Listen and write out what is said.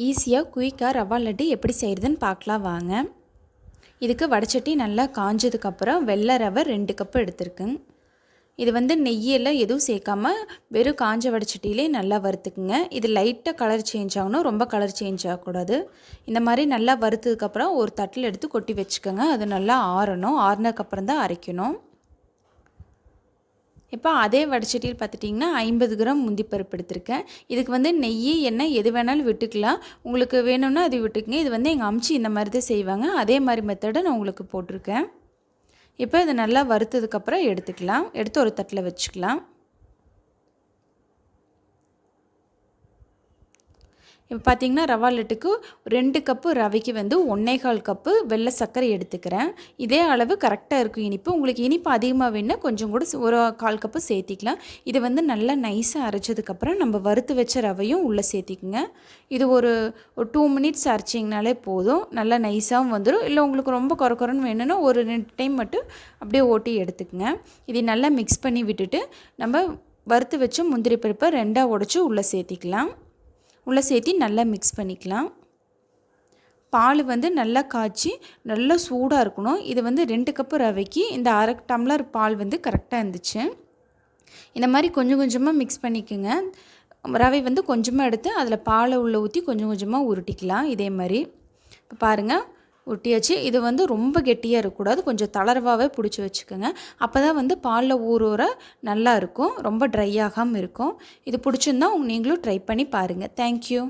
ஈஸியாக குயிக்காக ரவா லட்டு எப்படி செய்கிறதுன்னு பார்க்கலாம் வாங்க. இதுக்கு வடைச்சட்டி நல்லா காஞ்சதுக்கப்புறம் வெள்ளை ரவை 2 கப்பு எடுத்துருக்குங்க. இது நெய்யெல்லாம் எதுவும் சேர்க்காம வெறும் காஞ்ச வடைச்சட்டியிலே நல்லா வறுத்துக்குங்க. இது லைட்டாக கலர் சேஞ்ச் ஆகணும், ரொம்ப கலர் சேஞ்ச் ஆகக்கூடாது. இந்த மாதிரி நல்லா வறுத்ததுக்கப்புறம் ஒரு தட்டில் எடுத்து கொட்டி வச்சுக்கோங்க. அது நல்லா ஆறணும். ஆறினதுக்கப்புறம் தான் அரைக்கணும். இப்போ அதே வடைச்சட்டியில் பார்த்துட்டிங்கன்னா 50 கிராம் முந்திப்பருப்பு எடுத்திருக்கேன். இதுக்கு நெய் எண்ணெய் எது வேணாலும் விட்டுக்கலாம். உங்களுக்கு வேணும்னா அது விட்டுக்குங்க. இது எங்கள் அம்ச்சி இந்த மாதிரி தான் செய்வாங்க. அதே மாதிரி மெத்தடை நான் உங்களுக்கு போட்டிருக்கேன். இப்போ இதை நல்லா வறுத்ததுக்கப்புறம் எடுத்துக்கலாம். எடுத்து ஒரு தட்டில் வச்சுக்கலாம். இப்போ பார்த்திங்கன்னா ரவா லட்டுக்கு 2 கப்பு ரவைக்கு 1.25 கப்பு வெள்ளை சர்க்கரை எடுத்துக்கிறேன். இதே அளவு கரெக்டாக இருக்கும் இனிப்பு. உங்களுக்கு இனிப்பு அதிகமாக வேணுன்னா கொஞ்சம் கூட ஒரு 1/4 கப்பு சேர்த்திக்கலாம். இது நல்லா நைஸாக அரைச்சதுக்கப்புறம் நம்ம வறுத்து வச்ச ரவையும் உள்ளே சேர்த்திக்குங்க. இது ஒரு 2 மினிட்ஸ் அரைச்சிங்கனாலே போதும். நல்லா நைஸாகவும் வந்துடும். இல்லை உங்களுக்கு ரொம்ப குறன்னு வேணும்னா ஒரு 2 டைம் மட்டும் அப்படியே ஓட்டி எடுத்துக்குங்க. இதை நல்லா மிக்ஸ் பண்ணி விட்டுட்டு நம்ம வறுத்து வச்ச முந்திரி பருப்பை 2ஆக உடைச்சி உள்ளே சேர்த்திக்கலாம். உள்ளே சேர்த்தி நல்லா மிக்ஸ் பண்ணிக்கலாம். பால் நல்லா காய்ச்சி நல்லா சூடாக இருக்கணும். இது 2 கப்பு ரவைக்கு இந்த 1/2 டம்ளர் பால் கரெக்டாக இருந்துச்சு. இந்த மாதிரி கொஞ்சம் கொஞ்சமாக மிக்ஸ் பண்ணிக்கோங்க. ரவை கொஞ்சமாக எடுத்து அதில் பாலை உள்ளே ஊற்றி கொஞ்சம் கொஞ்சமாக உருட்டிக்கலாம். இதே மாதிரி இப்போ பாருங்கள் உருட்டியாச்சு. இது ரொம்ப கெட்டியாக இருக்கக்கூடாது, கொஞ்சம் தளர்வாகவே பிடிச்சி வச்சுக்கோங்க. அப்போ தான் பாலில் ஊற நல்லா இருக்கும், ரொம்ப ட்ரை ஆகாமல் இருக்கும். இது பிடிச்சிருந்தா நீங்களும் ட்ரை பண்ணி பாருங்கள். தேங்க்யூ.